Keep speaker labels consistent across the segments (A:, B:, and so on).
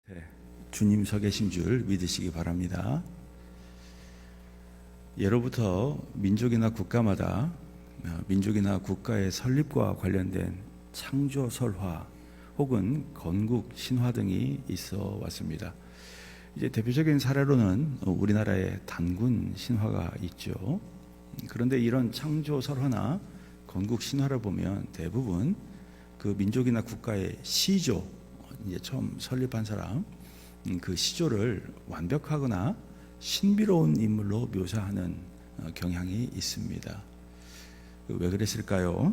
A: 네, 주님 서 계신 줄 믿으시기 바랍니다. 예로부터 민족이나 국가마다 민족이나 국가의 설립과 관련된 창조 설화 혹은 건국 신화 등이 있어 왔습니다. 이제 대표적인 사례로는 우리나라의 단군 신화가 있죠. 그런데 이런 창조 설화나 건국 신화를 보면 대부분 그 민족이나 국가의 시조, 이제 처음 설립한 사람, 그 시조를 완벽하거나 신비로운 인물로 묘사하는 경향이 있습니다. 왜 그랬을까요?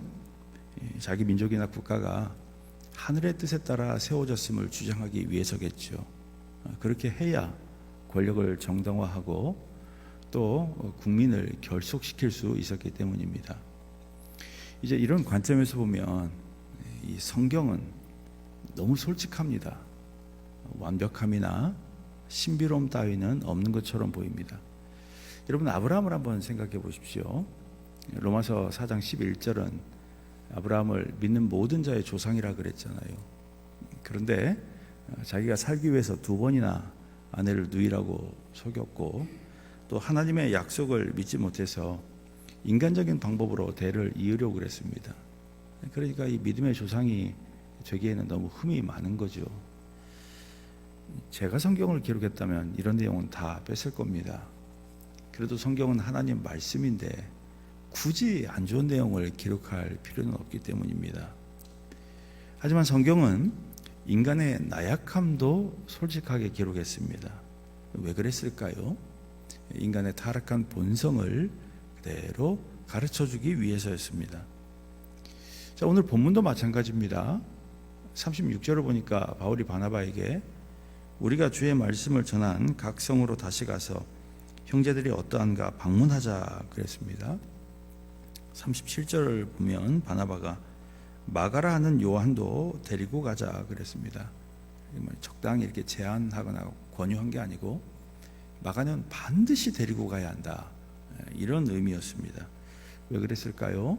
A: 자기 민족이나 국가가 하늘의 뜻에 따라 세워졌음을 주장하기 위해서겠죠. 그렇게 해야 권력을 정당화하고 또 국민을 결속시킬 수 있었기 때문입니다. 이제 이런 관점에서 보면 이 성경은 너무 솔직합니다. 완벽함이나 신비로움 따위는 없는 것처럼 보입니다. 여러분, 아브라함을 한번 생각해 보십시오. 로마서 4장 11절은 아브라함을 믿는 모든 자의 조상이라 그랬잖아요. 그런데 자기가 살기 위해서 2번이나 아내를 누이라고 속였고 또 하나님의 약속을 믿지 못해서 인간적인 방법으로 대를 이으려고 그랬습니다. 그러니까 이 믿음의 조상이 되기에는 너무 흠이 많은 거죠. 제가 성경을 기록했다면 이런 내용은 다 뺐을 겁니다. 그래도 성경은 하나님 말씀인데 굳이 안 좋은 내용을 기록할 필요는 없기 때문입니다. 하지만 성경은 인간의 나약함도 솔직하게 기록했습니다. 왜 그랬을까요? 인간의 타락한 본성을 그대로 가르쳐주기 위해서였습니다. 자, 오늘 본문도 마찬가지입니다. 36절을 보니까 바울이 바나바에게 우리가 주의 말씀을 전한 각 성으로 다시 가서 형제들이 어떠한가 방문하자 그랬습니다. 37절을 보면 바나바가 마가라 하는 요한도 데리고 가자 그랬습니다. 적당히 이렇게 제안하거나 권유한 게 아니고 마가는 반드시 데리고 가야 한다, 이런 의미였습니다. 왜 그랬을까요?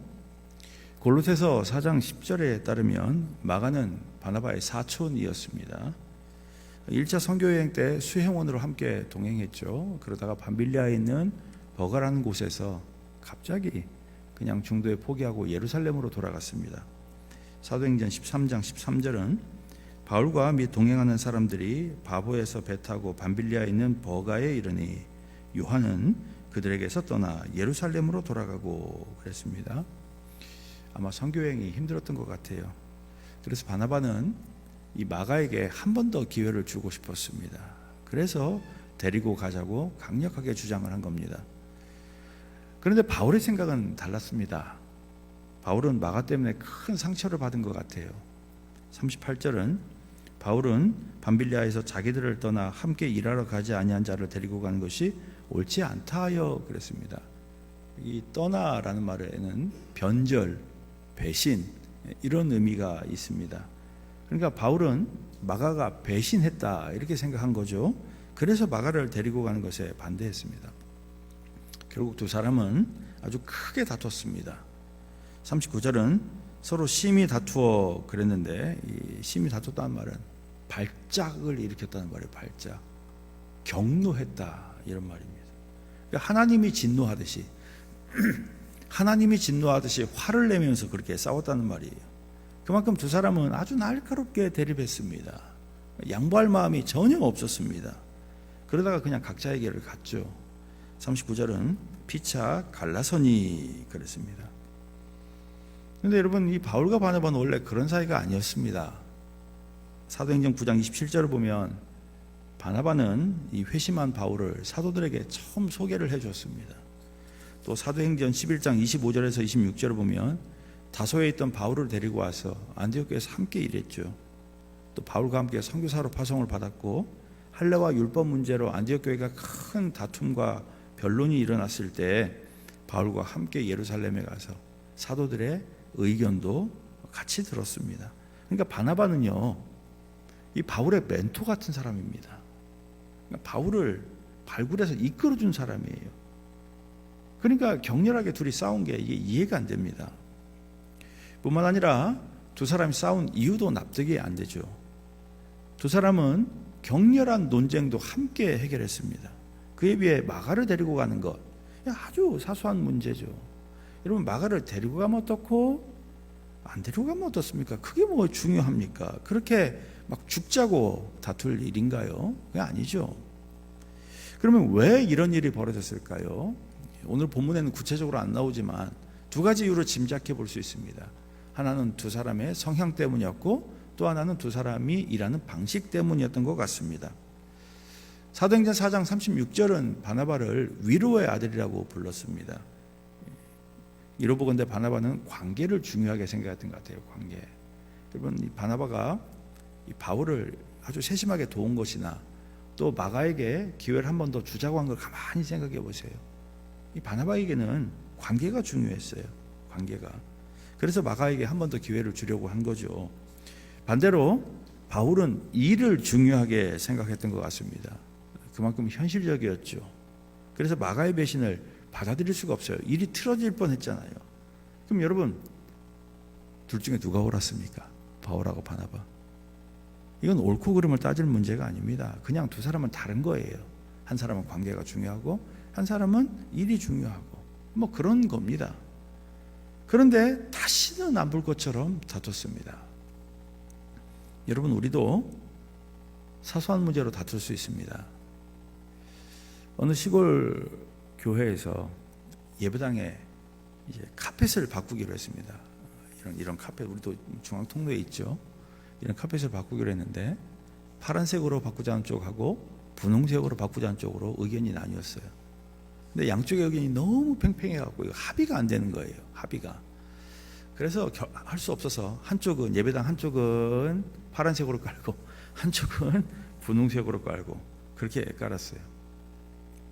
A: 골로새서 4장 10절에 따르면 마가는 바나바의 사촌이었습니다. 1차 선교여행 때 수행원으로 함께 동행했죠. 그러다가 밤빌리아에 있는 버가라는 곳에서 갑자기 그냥 중도에 포기하고 예루살렘으로 돌아갔습니다. 사도행전 13장 13절은 바울과 및 동행하는 사람들이 바보에서 배 타고 밤빌리아에 있는 버가에 이르니 요한은 그들에게서 떠나 예루살렘으로 돌아가고 그랬습니다. 아마 선교여행이 힘들었던 것 같아요. 그래서 바나바는 이 마가에게 한 번 더 기회를 주고 싶었습니다. 그래서 데리고 가자고 강력하게 주장을 한 겁니다. 그런데 바울의 생각은 달랐습니다. 바울은 마가 때문에 큰 상처를 받은 것 같아요. 38절은 바울은 밤빌리아에서 자기들을 떠나 함께 일하러 가지 아니한 자를 데리고 가는 것이 옳지 않다 하여 그랬습니다. 이 떠나라는 말에는 변절, 배신, 이런 의미가 있습니다. 그러니까 바울은 마가가 배신했다 이렇게 생각한 거죠. 그래서 마가를 데리고 가는 것에 반대했습니다. 결국 두 사람은 아주 크게 다퉜습니다. 39절은 서로 심히 다투어 그랬는데 이 심히 다퉜다는 말은 발작을 일으켰다는 말이에요. 발작, 경노했다 이런 말입니다. 그러니까 하나님이 진노하듯이 화를 내면서 그렇게 싸웠다는 말이에요. 그만큼 두 사람은 아주 날카롭게 대립했습니다. 양보할 마음이 전혀 없었습니다. 그러다가 그냥 각자의 길을 갔죠. 39절은 피차 갈라서니 그랬습니다. 그런데 여러분, 이 바울과 바나바는 원래 그런 사이가 아니었습니다. 사도행전 9장 27절을 보면 바나바는 이 회심한 바울을 사도들에게 처음 소개를 해줬습니다. 또 사도행전 11장 25절에서 26절을 보면 다소에 있던 바울을 데리고 와서 안디옥 교회에서 함께 일했죠. 또 바울과 함께 선교사로 파송을 받았고 할례와 율법 문제로 안디옥 교회가 큰 다툼과 변론이 일어났을 때 바울과 함께 예루살렘에 가서 사도들의 의견도 같이 들었습니다. 그러니까 바나바는요, 이 바울의 멘토 같은 사람입니다. 그러니까 바울을 발굴해서 이끌어준 사람이에요. 그러니까 격렬하게 둘이 싸운 게 이게 이해가 안 됩니다. 뿐만 아니라 두 사람이 싸운 이유도 납득이 안 되죠. 두 사람은 격렬한 논쟁도 함께 해결했습니다. 그에 비해 마가를 데리고 가는 것 아주 사소한 문제죠. 여러분, 마가를 데리고 가면 어떻고 안 데리고 가면 어떻습니까? 그게 뭐 중요합니까? 그렇게 막 죽자고 다툴 일인가요? 그게 아니죠. 그러면 왜 이런 일이 벌어졌을까요? 오늘 본문에는 구체적으로 안 나오지만 두 가지 이유로 짐작해 볼 수 있습니다. 하나는 두 사람의 성향 때문이었고, 또 하나는 두 사람이 일하는 방식 때문이었던 것 같습니다. 사도행전 4장 36절은 바나바를 위로의 아들이라고 불렀습니다. 이로 보건대 바나바는 관계를 중요하게 생각했던 것 같아요. 관계. 여러분, 이 바나바가 이 바울을 아주 세심하게 도운 것이나 또 마가에게 기회를 한 번 더 주자고 한 걸 가만히 생각해 보세요. 이 바나바에게는 관계가 중요했어요. 관계가. 그래서 마가에게 한 번 더 기회를 주려고 한 거죠. 반대로 바울은 일을 중요하게 생각했던 것 같습니다. 그만큼 현실적이었죠. 그래서 마가의 배신을 받아들일 수가 없어요. 일이 틀어질 뻔했잖아요. 그럼 여러분, 둘 중에 누가 옳았습니까? 바울하고 바나바. 이건 옳고 그름을 따질 문제가 아닙니다. 그냥 두 사람은 다른 거예요. 한 사람은 관계가 중요하고 한 사람은 일이 중요하고 뭐 그런 겁니다. 그런데 다시는 안 볼 것처럼 다퉜습니다. 여러분, 우리도 사소한 문제로 다툴 수 있습니다. 어느 시골 교회에서 예배당에 이제 카펫을 바꾸기로 했습니다. 이런 카펫, 우리도 중앙 통로에 있죠. 이런 카펫을 바꾸기로 했는데 파란색으로 바꾸자는 쪽하고 분홍색으로 바꾸자는 쪽으로 의견이 나뉘었어요. 근데 양쪽의 의견이 너무 팽팽해갖고 합의가 안 되는 거예요. 합의가. 그래서 할 수 없어서 한쪽은, 예배당 한쪽은 파란색으로 깔고 한쪽은 분홍색으로 깔고 그렇게 깔았어요.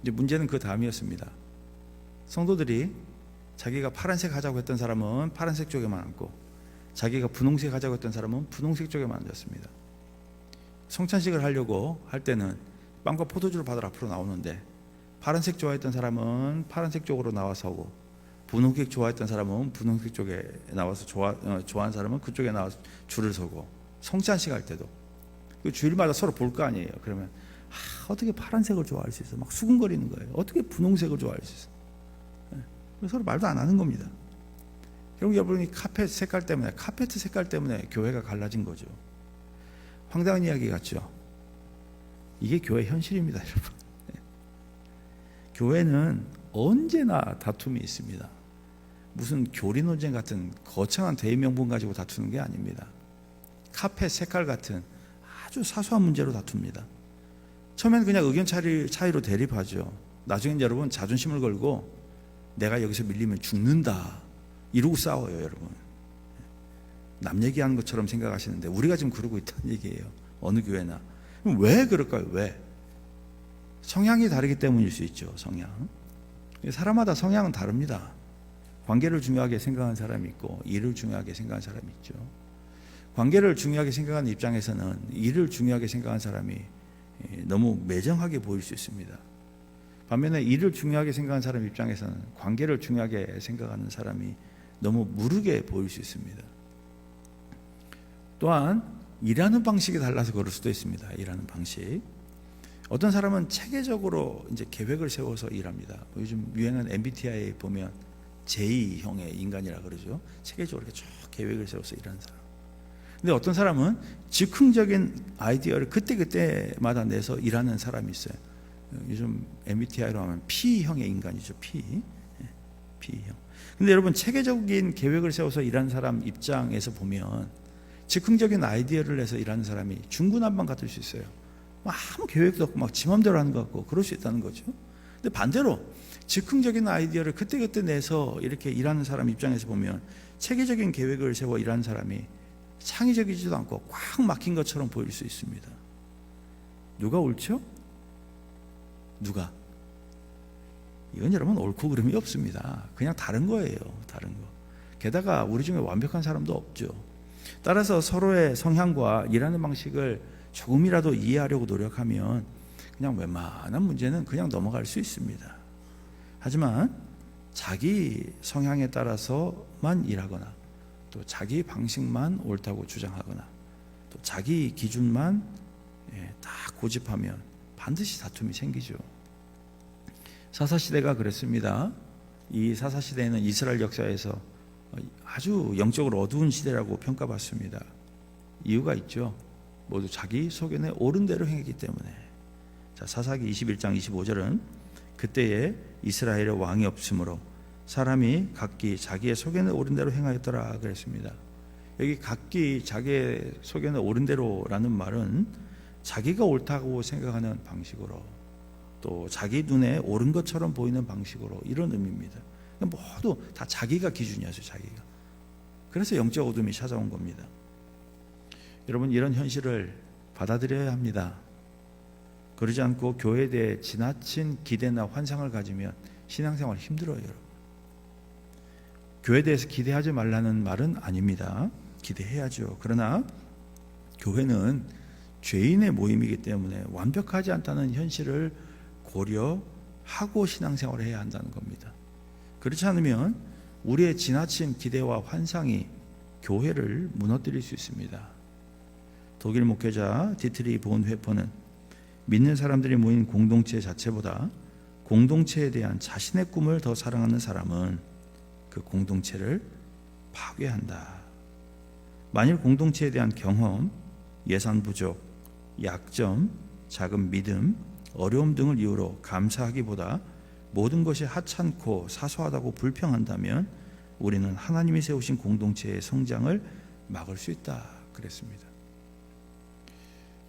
A: 이제 문제는 그 다음이었습니다. 성도들이 자기가 파란색 하자고 했던 사람은 파란색 쪽에만 앉고, 자기가 분홍색 하자고 했던 사람은 분홍색 쪽에만 앉았습니다. 성찬식을 하려고 할 때는 빵과 포도주를 받으러 앞으로 나오는데, 파란색 좋아했던 사람은 파란색 쪽으로 나와서 오고, 분홍색 좋아했던 사람은 분홍색 쪽에 나와서 좋아하는 사람은 그쪽에 나와서 줄을 서고, 성찬식 할 때도 그 주일마다 서로 볼 거 아니에요. 그러면 어떻게 파란색을 좋아할 수 있어? 막 수근거리는 거예요. 어떻게 분홍색을 좋아할 수 있어? 서로 말도 안 하는 겁니다. 결국 여러분이 카페트 색깔 때문에 교회가 갈라진 거죠. 황당한 이야기 같죠? 이게 교회 현실입니다, 여러분. 교회는 언제나 다툼이 있습니다. 무슨 교리 논쟁 같은 거창한 대의 명분 가지고 다투는 게 아닙니다. 카페 색깔 같은 아주 사소한 문제로 다툽니다. 처음에는 그냥 의견 차이로 대립하죠. 나중엔 여러분 자존심을 걸고 내가 여기서 밀리면 죽는다 이러고 싸워요. 여러분, 남 얘기하는 것처럼 생각하시는데 우리가 지금 그러고 있다는 얘기예요. 어느 교회나. 그럼 왜 그럴까요? 왜? 성향이 다르기 때문일 수 있죠. 성향. 사람마다 성향은 다릅니다. 관계를 중요하게 생각하는 사람이 있고 일을 중요하게 생각하는 사람이 있죠. 관계를 중요하게 생각하는 입장에서는 일을 중요하게 생각하는 사람이 너무 매정하게 보일 수 있습니다. 반면에 일을 중요하게 생각하는 사람 입장에서는 관계를 중요하게 생각하는 사람이 너무 무르게 보일 수 있습니다. 또한 일하는 방식이 달라서 그럴 수도 있습니다. 일하는 방식. 어떤 사람은 체계적으로 이제 계획을 세워서 일합니다. 요즘 유행하는 MBTI 보면 J형의 인간이라 그러죠. 체계적으로 이렇게 쭉 계획을 세워서 일하는 사람. 근데 어떤 사람은 즉흥적인 아이디어를 그때마다 내서 일하는 사람이 있어요. 요즘 MBTI로 하면 P형의 인간이죠. P형. 근데 여러분, 체계적인 계획을 세워서 일하는 사람 입장에서 보면 즉흥적인 아이디어를 내서 일하는 사람이 중구난방 같을 수 있어요. 아무 계획도 없고 막 지 맘대로 하는 것 같고 그럴 수 있다는 거죠. 근데 반대로 즉흥적인 아이디어를 그때 내서 이렇게 일하는 사람 입장에서 보면 체계적인 계획을 세워 일하는 사람이 창의적이지도 않고 꽉 막힌 것처럼 보일 수 있습니다. 누가 옳죠? 누가? 이건 여러분 옳고 그름이 없습니다. 그냥 다른 거예요. 다른 거. 게다가 우리 중에 완벽한 사람도 없죠. 따라서 서로의 성향과 일하는 방식을 조금이라도 이해하려고 노력하면 그냥 웬만한 문제는 그냥 넘어갈 수 있습니다. 하지만 자기 성향에 따라서만 일하거나 또 자기 방식만 옳다고 주장하거나 또 자기 기준만 다 고집하면 반드시 다툼이 생기죠. 사사시대가 그랬습니다. 이 사사시대는 이스라엘 역사에서 아주 영적으로 어두운 시대라고 평가받습니다. 이유가 있죠. 모두 자기 소견에 옳은 대로 행했기 때문에. 자, 사사기 21장 25절은 그때에 이스라엘에 왕이 없으므로 사람이 각기 자기의 소견에 옳은 대로 행하였더라 그랬습니다. 여기 각기 자기의 소견에 옳은 대로라는 말은 자기가 옳다고 생각하는 방식으로, 또 자기 눈에 옳은 것처럼 보이는 방식으로, 이런 의미입니다. 모두 다 자기가 기준이었어요. 자기가. 그래서 영적 어둠이 찾아온 겁니다. 여러분, 이런 현실을 받아들여야 합니다. 그러지 않고 교회에 대해 지나친 기대나 환상을 가지면 신앙생활 힘들어요. 여러분. 교회에 대해서 기대하지 말라는 말은 아닙니다. 기대해야죠. 그러나 교회는 죄인의 모임이기 때문에 완벽하지 않다는 현실을 고려하고 신앙생활을 해야 한다는 겁니다. 그렇지 않으면 우리의 지나친 기대와 환상이 교회를 무너뜨릴 수 있습니다. 독일 목회자 디트리 본회퍼는 믿는 사람들이 모인 공동체 자체보다 공동체에 대한 자신의 꿈을 더 사랑하는 사람은 그 공동체를 파괴한다. 만일 공동체에 대한 경험, 예산 부족, 약점, 작은 믿음, 어려움 등을 이유로 감사하기보다 모든 것이 하찮고 사소하다고 불평한다면 우리는 하나님이 세우신 공동체의 성장을 막을 수 있다 그랬습니다.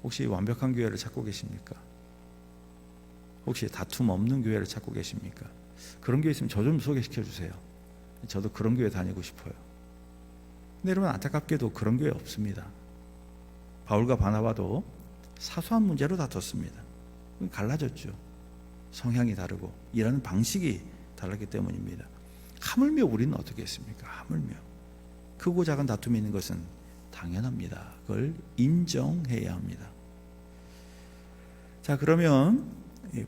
A: 혹시 완벽한 교회를 찾고 계십니까? 혹시 다툼 없는 교회를 찾고 계십니까? 그런 교회 있으면 저 좀 소개시켜 주세요. 저도 그런 교회 다니고 싶어요. 근데 여러분, 안타깝게도 그런 교회 없습니다. 바울과 바나바도 사소한 문제로 다퉜습니다. 갈라졌죠. 성향이 다르고 일하는 방식이 달랐기 때문입니다. 하물며 우리는 어떻게 했습니까? 하물며 크고 작은 다툼이 있는 것은 당연합니다. 그걸 인정해야 합니다. 자, 그러면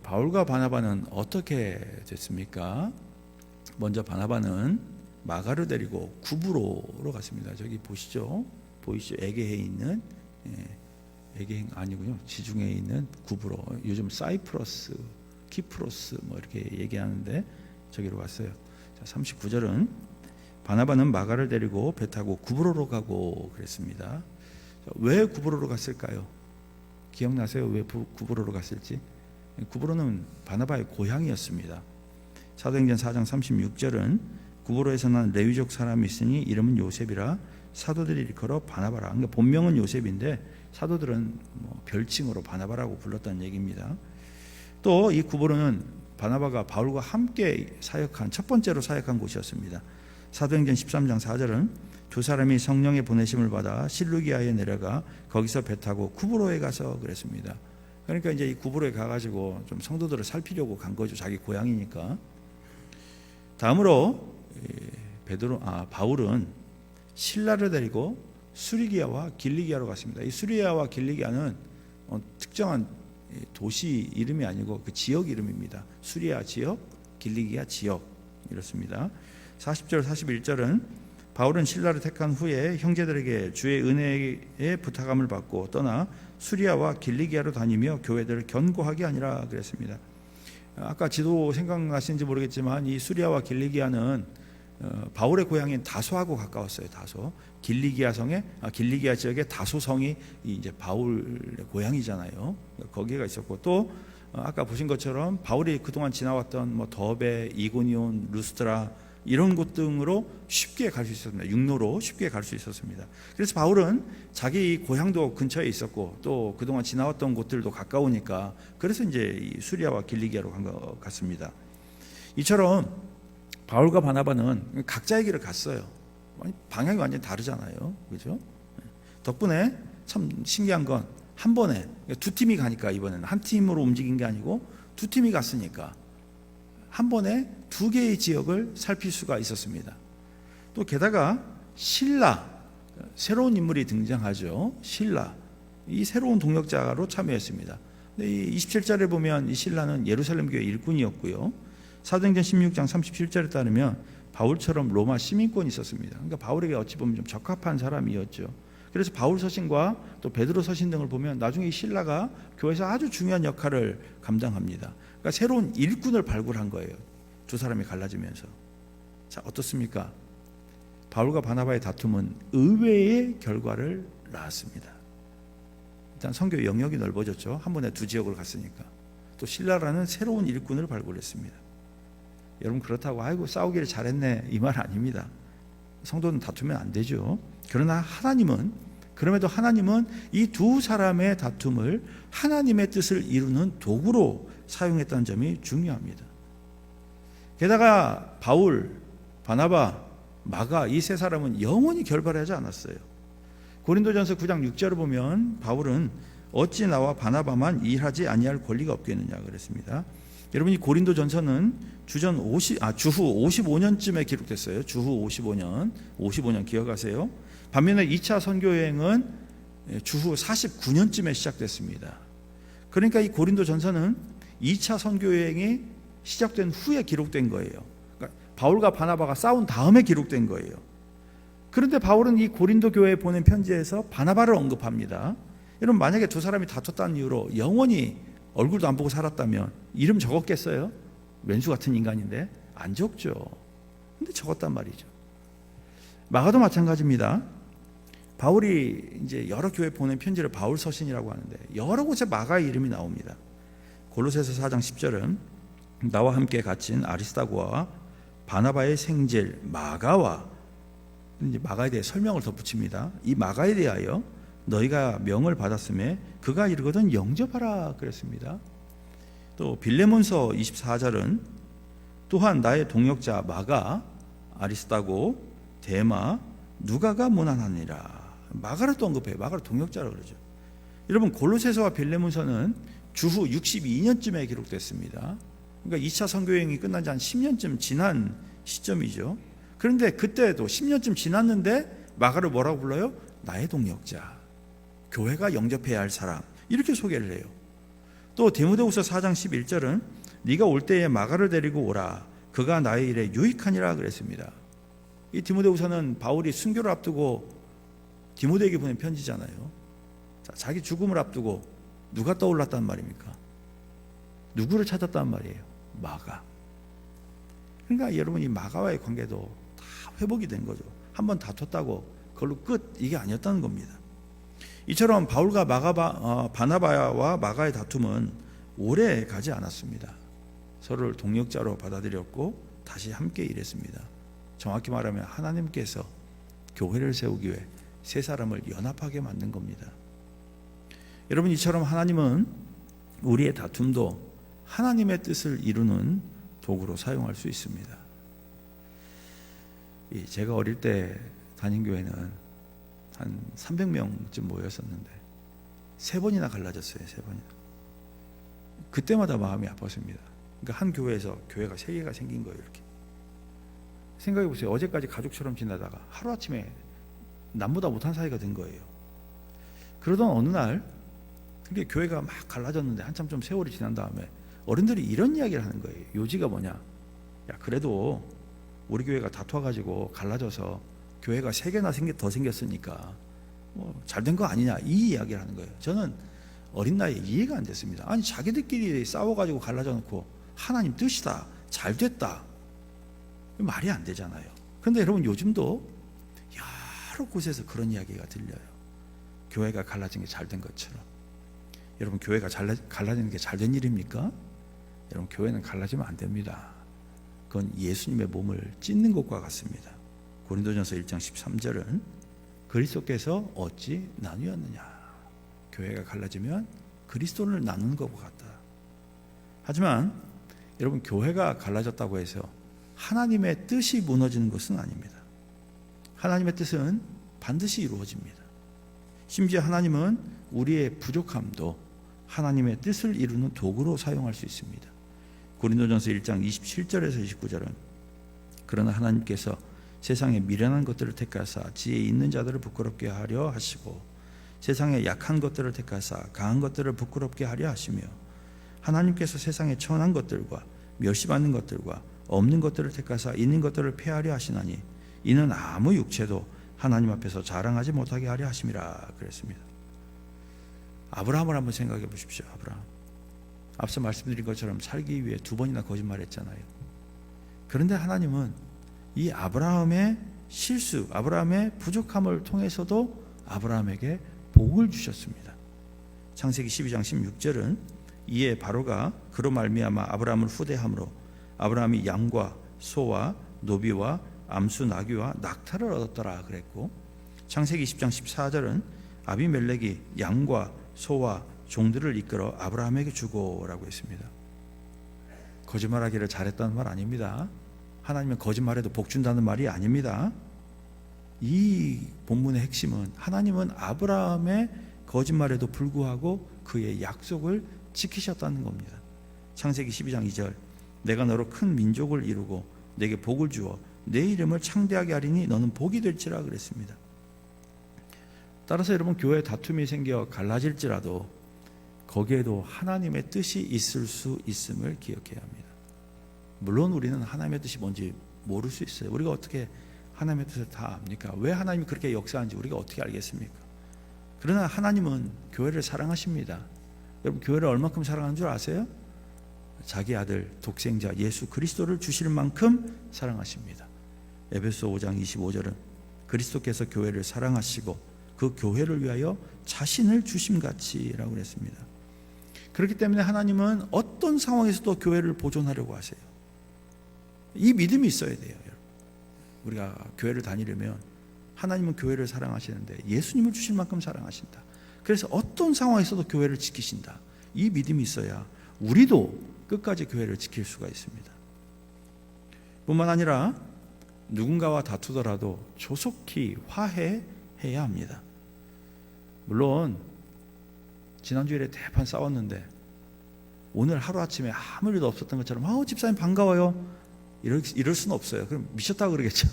A: 바울과 바나바는 어떻게 됐습니까? 먼저 바나바는 마가를 데리고 구브로로 갔습니다. 저기 보시죠. 에게해에 있는, 에게해 아니고요, 지중해에 있는 구브로. 요즘 사이프러스, 키프로스 뭐 이렇게 얘기하는데 저기로 갔어요. 자, 39절은 바나바는 마가를 데리고 배 타고 구브로로 가고 그랬습니다. 왜 구브로로 갔을까요? 기억나세요? 왜 구브로로 갔을지? 구브로는 바나바의 고향이었습니다. 사도행전 4장 36절은 구브로에서 난 레위족 사람이 있으니 이름은 요셉이라 사도들이 일컬어 바나바라. 그러니까 본명은 요셉인데 사도들은 뭐 별칭으로 바나바라고 불렀다는 얘기입니다. 또 이 구브로는 바나바가 바울과 함께 사역한 첫 번째로 사역한 곳이었습니다. 사도행전 13장 4절은 두 사람이 성령의 보내심을 받아 실루기아에 내려가 거기서 배 타고 구브로에 가서 그랬습니다. 그러니까 이제 이 구브로에 가가지고 좀 성도들을 살피려고 간 거죠. 자기 고향이니까. 다음으로 바울은 실라를 데리고 수리기아와 길리기아로 갔습니다. 이 수리아와 길리기아는 특정한 도시 이름이 아니고 그 지역 이름입니다. 수리아 지역, 길리기아 지역, 이렇습니다. 40절 41절은 바울은 신라를 택한 후에 형제들에게 주의 은혜의 부탁함을 받고 떠나 수리아와 길리기아로 다니며 교회들을 견고하게 하니라 그랬습니다. 아까 지도 생각나시는지 모르겠지만 이 수리아와 길리기아는 바울의 고향인 다소하고 가까웠어요. 다소. 길리기아 지역의 다소성이 이제 바울의 고향이잖아요. 거기가 있었고, 또 아까 보신 것처럼 바울이 그동안 지나왔던 뭐 더베, 이고니온, 루스트라 이런 곳 등으로 쉽게 갈 수 있었습니다. 육로로 쉽게 갈 수 있었습니다. 그래서 바울은 자기 고향도 근처에 있었고 또 그동안 지나왔던 곳들도 가까우니까 그래서 이제 이 수리아와 길리기아로 간 것 같습니다. 이처럼 바울과 바나바는 각자의 길을 갔어요. 방향이 완전히 다르잖아요. 그죠? 덕분에 참 신기한 건 한 번에 두 팀이 가니까, 이번에는 한 팀으로 움직인 게 아니고 두 팀이 갔으니까 한 번에 두 개의 지역을 살필 수가 있었습니다. 또 게다가 신라, 새로운 인물이 등장하죠. 신라, 이 새로운 동역자로 참여했습니다. 근데 이 27절에 보면 이 신라는 예루살렘 교회 일꾼이었고요. 사도행전 16장 37절에 따르면 바울처럼 로마 시민권이 있었습니다. 그러니까 바울에게 어찌 보면 좀 적합한 사람이었죠. 그래서 바울 서신과 또 베드로 서신 등을 보면 나중에 이 실라가 교회에서 아주 중요한 역할을 감당합니다. 그러니까 새로운 일꾼을 발굴한 거예요. 두 사람이 갈라지면서. 자, 어떻습니까? 바울과 바나바의 다툼은 의외의 결과를 낳았습니다. 일단 선교 영역이 넓어졌죠. 한 번에 두 지역을 갔으니까. 또 실라라는 새로운 일꾼을 발굴했습니다. 여러분, 그렇다고 아이고 싸우기를 잘했네 이 말 아닙니다. 성도는 다투면 안 되죠. 그러나 그럼에도 하나님은 이 두 사람의 다툼을 하나님의 뜻을 이루는 도구로 사용했다는 점이 중요합니다. 게다가 바울, 바나바, 마가 이 세 사람은 영원히 결발하지 않았어요. 고린도전서 9장 6절을 보면 바울은 어찌 나와 바나바만 일하지 아니할 권리가 없겠느냐 그랬습니다. 여러분, 이 고린도전서는 주후 55년쯤에 기록됐어요. 주후 55년 기억하세요. 반면에 2차 선교여행은 주후 49년쯤에 시작됐습니다. 그러니까 이 고린도전서는 2차 선교여행이 시작된 후에 기록된 거예요. 그러니까 바울과 바나바가 싸운 다음에 기록된 거예요. 그런데 바울은 이 고린도 교회에 보낸 편지에서 바나바를 언급합니다. 여러분, 만약에 두 사람이 다퉜다는 이유로 영원히 얼굴도 안 보고 살았다면 이름 적었겠어요? 왼수 같은 인간인데 안 적죠. 근데 적었단 말이죠. 마가도 마찬가지입니다. 바울이 이제 여러 교회 보낸 편지를 바울 서신이라고 하는데 여러 곳에 마가의 이름이 나옵니다. 골로새서 4장 10절은 나와 함께 갇힌 아리스다고와 바나바의 생질 마가와, 이제 마가에 대해 설명을 덧붙입니다. 이 마가에 대하여 너희가 명을 받았음에 그가 이르거든 영접하라 그랬습니다. 또 빌레몬서 24절은 또한 나의 동역자 마가, 아리스다고, 데마, 누가가 무난하니라. 마가를 또 언급해요. 마가를 동역자라고 그러죠. 여러분, 골로새서와 빌레몬서는 주후 62년쯤에 기록됐습니다. 그러니까 2차 선교여행이 끝난 지 한 10년쯤 지난 시점이죠. 그런데 그때도 10년쯤 지났는데 마가를 뭐라고 불러요? 나의 동역자, 교회가 영접해야 할 사람, 이렇게 소개를 해요. 또 디모데후서 4장 11절은 네가 올 때에 마가를 데리고 오라. 그가 나의 일에 유익하니라 그랬습니다. 이 디모데후서는 바울이 순교를 앞두고 디모데에게 보낸 편지잖아요. 자, 자기 죽음을 앞두고 누가 떠올랐단 말입니까? 누구를 찾았단 말이에요? 마가. 그러니까 여러분, 이 마가와의 관계도 다 회복이 된 거죠. 한번 다퉜다고 그걸로 끝, 이게 아니었다는 겁니다. 이처럼 바울과 바나바와 마가의 다툼은 오래 가지 않았습니다. 서로를 동역자로 받아들였고 다시 함께 일했습니다. 정확히 말하면 하나님께서 교회를 세우기 위해 세 사람을 연합하게 만든 겁니다. 여러분, 이처럼 하나님은 우리의 다툼도 하나님의 뜻을 이루는 도구로 사용할 수 있습니다. 제가 어릴 때 다닌 교회는 한 300명쯤 모였었는데 3번이나 갈라졌어요. 3번이나. 그때마다 마음이 아팠습니다. 그러니까 한 교회에서 교회가 3개가 생긴 거예요. 이렇게 생각해 보세요. 어제까지 가족처럼 지내다가 하루아침에 남보다 못한 사이가 된 거예요. 그러던 어느 날 그게 교회가 막 갈라졌는데 한참 좀 세월이 지난 다음에 어른들이 이런 이야기를 하는 거예요. 요지가 뭐냐? 야, 그래도 우리 교회가 다투어가지고 갈라져서 교회가 3개나 더 생겼으니까 뭐 잘된 거 아니냐, 이 이야기를 하는 거예요. 저는 어린 나이에 이해가 안 됐습니다. 아니, 자기들끼리 싸워가지고 갈라져 놓고 하나님 뜻이다, 잘 됐다, 말이 안 되잖아요. 그런데 여러분, 요즘도 여러 곳에서 그런 이야기가 들려요. 교회가 갈라진 게 잘 된 것처럼. 여러분, 교회가 갈라지는 게 잘 된 일입니까? 여러분, 교회는 갈라지면 안 됩니다. 그건 예수님의 몸을 찢는 것과 같습니다. 고린도전서 1장 13절은 그리스도께서 어찌 나누었느냐. 교회가 갈라지면 그리스도를 나누는 것과 같다. 하지만 여러분, 교회가 갈라졌다고 해서 하나님의 뜻이 무너지는 것은 아닙니다. 하나님의 뜻은 반드시 이루어집니다. 심지어 하나님은 우리의 부족함도 하나님의 뜻을 이루는 도구로 사용할 수 있습니다. 고린도전서 1장 27절에서 29절은 그러나 하나님께서 세상에 미련한 것들을 택하사 지혜 있는 자들을 부끄럽게 하려 하시고 세상에 약한 것들을 택하사 강한 것들을 부끄럽게 하려 하시며 하나님께서 세상에 천한 것들과 멸시받는 것들과 없는 것들을 택하사 있는 것들을 폐하려 하시나니 이는 아무 육체도 하나님 앞에서 자랑하지 못하게 하려 하심이라 그랬습니다. 아브라함을 한번 생각해 보십시오. 아브라함, 앞서 말씀드린 것처럼 살기 위해 2번이나 거짓말했잖아요. 그런데 하나님은 이 아브라함의 실수, 아브라함의 부족함을 통해서도 아브라함에게 복을 주셨습니다. 창세기 12장 16절은 이에 바로가 그로 말미암아 아브라함을 후대함으로 아브라함이 양과 소와 노비와 암수 나귀와 낙타를 얻었더라 그랬고, 창세기 20장 14절은 아비멜렉이 양과 소와 종들을 이끌어 아브라함에게 주고라고 했습니다. 거짓말하기를 잘했다는 말 아닙니다. 하나님은 거짓말해도 복 준다는 말이 아닙니다. 이 본문의 핵심은 하나님은 아브라함의 거짓말에도 불구하고 그의 약속을 지키셨다는 겁니다. 창세기 12장 2절 내가 너로 큰 민족을 이루고 내게 복을 주어 내 이름을 창대하게 하리니 너는 복이 될지라 그랬습니다. 따라서 여러분, 교회에 다툼이 생겨 갈라질지라도 거기에도 하나님의 뜻이 있을 수 있음을 기억해야 합니다. 물론 우리는 하나님의 뜻이 뭔지 모를 수 있어요. 우리가 어떻게 하나님의 뜻을 다 압니까? 왜 하나님이 그렇게 역사하는지 우리가 어떻게 알겠습니까? 그러나 하나님은 교회를 사랑하십니다. 여러분, 교회를 얼마큼 사랑하는 줄 아세요? 자기 아들 독생자 예수 그리스도를 주실 만큼 사랑하십니다. 에베소 5장 25절은 그리스도께서 교회를 사랑하시고 그 교회를 위하여 자신을 주심같이라고 그랬습니다. 그렇기 때문에 하나님은 어떤 상황에서도 교회를 보존하려고 하세요. 이 믿음이 있어야 돼요. 여러분, 우리가 교회를 다니려면 하나님은 교회를 사랑하시는데 예수님을 주실 만큼 사랑하신다. 그래서 어떤 상황에서도 교회를 지키신다. 이 믿음이 있어야 우리도 끝까지 교회를 지킬 수가 있습니다. 뿐만 아니라 누군가와 다투더라도 조속히 화해해야 합니다. 물론 지난주일에 대판 싸웠는데 오늘 하루아침에 아무 일도 없었던 것처럼 집사님 반가워요 이럴 수는 없어요. 그럼 미쳤다고 그러겠죠.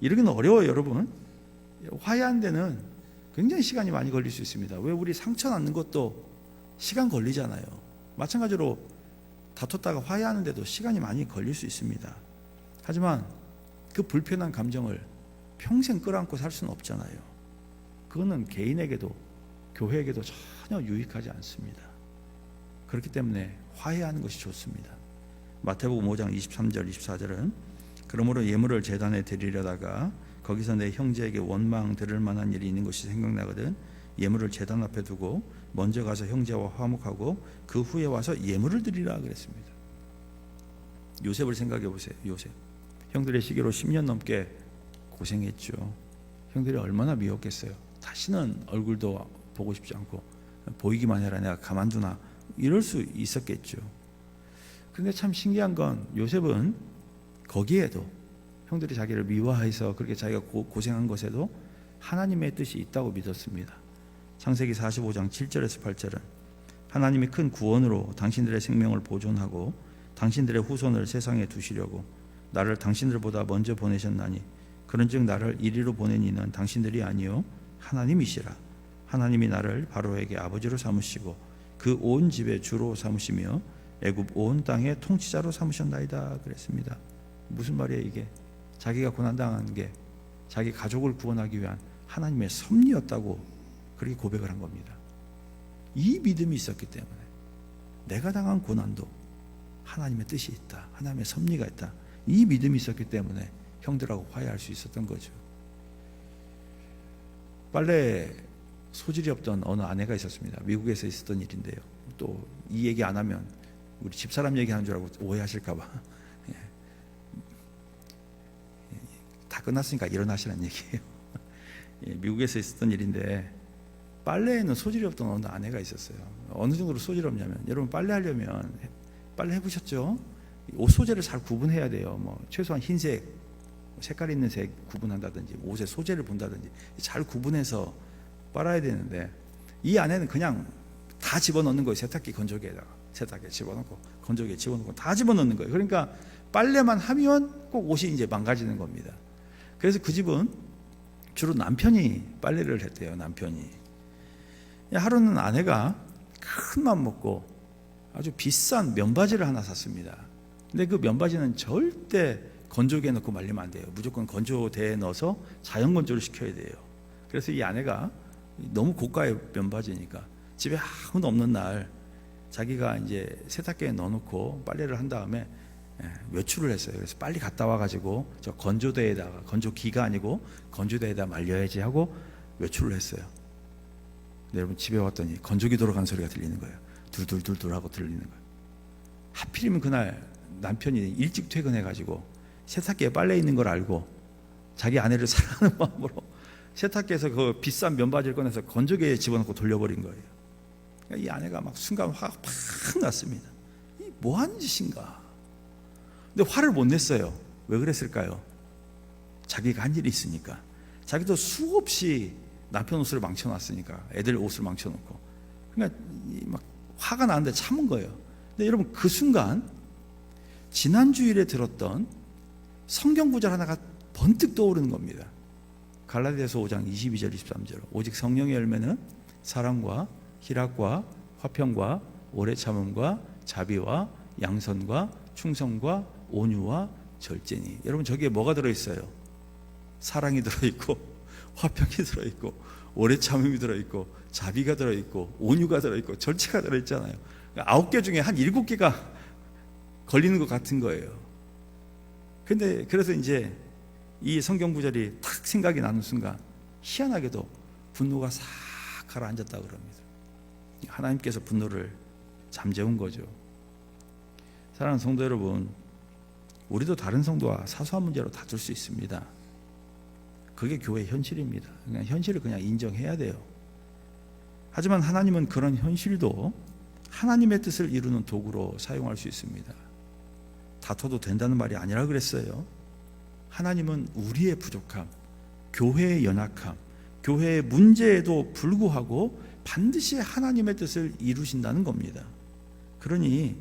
A: 이러기는 어려워요. 여러분, 화해하는 데는 굉장히 시간이 많이 걸릴 수 있습니다. 왜? 우리 상처 낳는 것도 시간 걸리잖아요. 마찬가지로 다퉜다가 화해하는데도 시간이 많이 걸릴 수 있습니다. 하지만 그 불편한 감정을 평생 끌어안고 살 수는 없잖아요. 그거는 개인에게도 교회에게도 전혀 유익하지 않습니다. 그렇기 때문에 화해하는 것이 좋습니다. 마태복음 5장 23절 24절은 그러므로 예물을 제단에 드리려다가 거기서 내 형제에게 원망 들을 만한 일이 있는 것이 생각나거든 예물을 제단 앞에 두고 먼저 가서 형제와 화목하고 그 후에 와서 예물을 드리라 그랬습니다. 요셉을 생각해 보세요. 요셉, 형들의 시기로 10년 넘게 고생했죠. 형들이 얼마나 미웠겠어요. 다시는 얼굴도 보고 싶지 않고 보이기만 해라, 내가 가만두나, 이럴 수 있었겠죠. 그런데 참 신기한 건 요셉은 거기에도 형들이 자기를 미워해서 그렇게 자기가 고생한 것에도 하나님의 뜻이 있다고 믿었습니다. 창세기 45장 7절에서 8절은 하나님이 큰 구원으로 당신들의 생명을 보존하고 당신들의 후손을 세상에 두시려고 나를 당신들보다 먼저 보내셨나니 그런즉 나를 이리로 보낸 이는 당신들이 아니요 하나님이시라. 하나님이 나를 바로에게 아버지로 삼으시고 그 온 집의 주로 삼으시며 애굽 온 땅의 통치자로 삼으셨나이다 그랬습니다. 무슨 말이에요 이게? 자기가 고난당한 게 자기 가족을 구원하기 위한 하나님의 섭리였다고 그렇게 고백을 한 겁니다. 이 믿음이 있었기 때문에 내가 당한 고난도 하나님의 뜻이 있다, 하나님의 섭리가 있다, 이 믿음이 있었기 때문에 형들하고 화해할 수 있었던 거죠. 빨래 소질이 없던 어느 아내가 있었습니다. 미국에서 있었던 일인데요. 또 이 얘기 안 하면 우리 집사람 얘기하는 줄 알고 오해하실까 봐 다 끝났으니까 일어나시라는 얘기예요. 미국에서 있었던 일인데 빨래에는 소질이 없던 어느 아내가 있었어요. 어느 정도로 소질이 없냐면, 여러분 빨래하려면 빨래 해보셨죠? 옷 소재를 잘 구분해야 돼요. 뭐 최소한 흰색, 색깔 있는 색 구분한다든지 옷의 소재를 본다든지 잘 구분해서 빨아야 되는데 이 아내는 그냥 다 집어넣는 거예요. 세탁기 건조기에다가 세탁기에 집어넣고 건조기에 집어넣고 다 집어넣는 거예요. 그러니까 빨래만 하면 꼭 옷이 이제 망가지는 겁니다. 그래서 그 집은 주로 남편이 빨래를 했대요. 남편이. 하루는 아내가 큰 맘 먹고 아주 비싼 면바지를 하나 샀습니다. 근데 그 면바지는 절대 건조기에 넣고 말리면 안 돼요. 무조건 건조대에 넣어서 자연 건조를 시켜야 돼요. 그래서 이 아내가 너무 고가의 면바지니까 집에 아무도 없는 날 자기가 이제 세탁기에 넣어놓고 빨래를 한 다음에 외출을 했어요. 그래서 빨리 갔다 와가지고 저 건조대에다가, 건조기가 아니고 건조대에다 말려야지 하고 외출을 했어요. 근데 여러분 집에 왔더니 건조기 돌아가는 소리가 들리는 거예요. 둘둘둘둘 하고 들리는 거예요. 하필이면 그날 남편이 일찍 퇴근해가지고 세탁기에 빨래 있는 걸 알고 자기 아내를 사랑하는 마음으로 세탁기에서 그 비싼 면바지를 꺼내서 건조기에 집어넣고 돌려버린 거예요. 그러니까 이 아내가 막 순간 화가 팍 났습니다. 이 뭐 하는 짓인가. 근데 화를 못 냈어요. 왜 그랬을까요? 자기가 한 일이 있으니까. 자기도 수없이 남편 옷을 망쳐놨으니까, 애들 옷을 망쳐놓고. 그러니까 막 화가 나는데 참은 거예요. 근데 여러분 그 순간 지난 주일에 들었던 성경 구절 하나가 번뜩 떠오르는 겁니다. 갈라디아서 5장 22절 23절. 오직 성령의 열매는 사랑과 희락과 화평과 오래 참음과 자비와 양선과 충성과 온유와 절제니. 여러분 저기에 뭐가 들어있어요? 사랑이 들어있고 화평이 들어있고 오래 참음이 들어있고 자비가 들어있고 온유가 들어있고 절제가 들어있잖아요. 9개 중에 한 7개가 걸리는 것 같은 거예요. 근데 그래서 이제 이 성경 구절이 탁 생각이 나는 순간 희한하게도 분노가 싹 가라앉았다 그럽니다. 하나님께서 분노를 잠재운 거죠. 사랑하는 성도 여러분, 우리도 다른 성도와 사소한 문제로 다툴 수 있습니다. 그게 교회의 현실입니다. 그냥 현실을 그냥 인정해야 돼요. 하지만 하나님은 그런 현실도 하나님의 뜻을 이루는 도구로 사용할 수 있습니다. 다퉈도 된다는 말이 아니라 그랬어요. 하나님은 우리의 부족함, 교회의 연약함, 교회의 문제에도 불구하고 반드시 하나님의 뜻을 이루신다는 겁니다. 그러니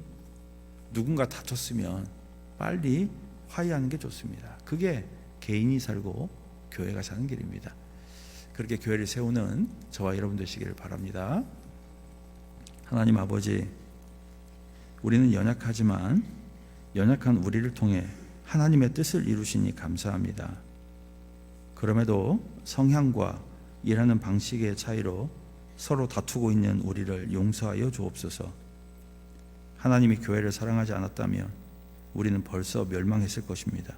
A: 누군가 다퉜으면 빨리 화해하는 게 좋습니다. 그게 개인이 살고 교회가 사는 길입니다. 그렇게 교회를 세우는 저와 여러분 되시기를 바랍니다. 하나님 아버지, 우리는 연약하지만 연약한 우리를 통해 하나님의 뜻을 이루시니 감사합니다. 그럼에도 성향과 일하는 방식의 차이로 서로 다투고 있는 우리를 용서하여 주옵소서. 하나님이 교회를 사랑하지 않았다면 우리는 벌써 멸망했을 것입니다.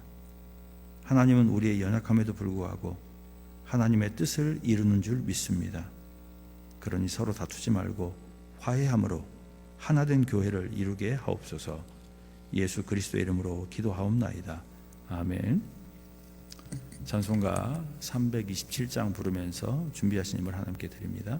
A: 하나님은 우리의 연약함에도 불구하고 하나님의 뜻을 이루는 줄 믿습니다. 그러니 서로 다투지 말고 화해함으로 하나된 교회를 이루게 하옵소서. 예수 그리스도의 이름으로 기도하옵나이다. 아멘. 찬송가 327장 부르면서 준비하신 힘을 하나님께 드립니다.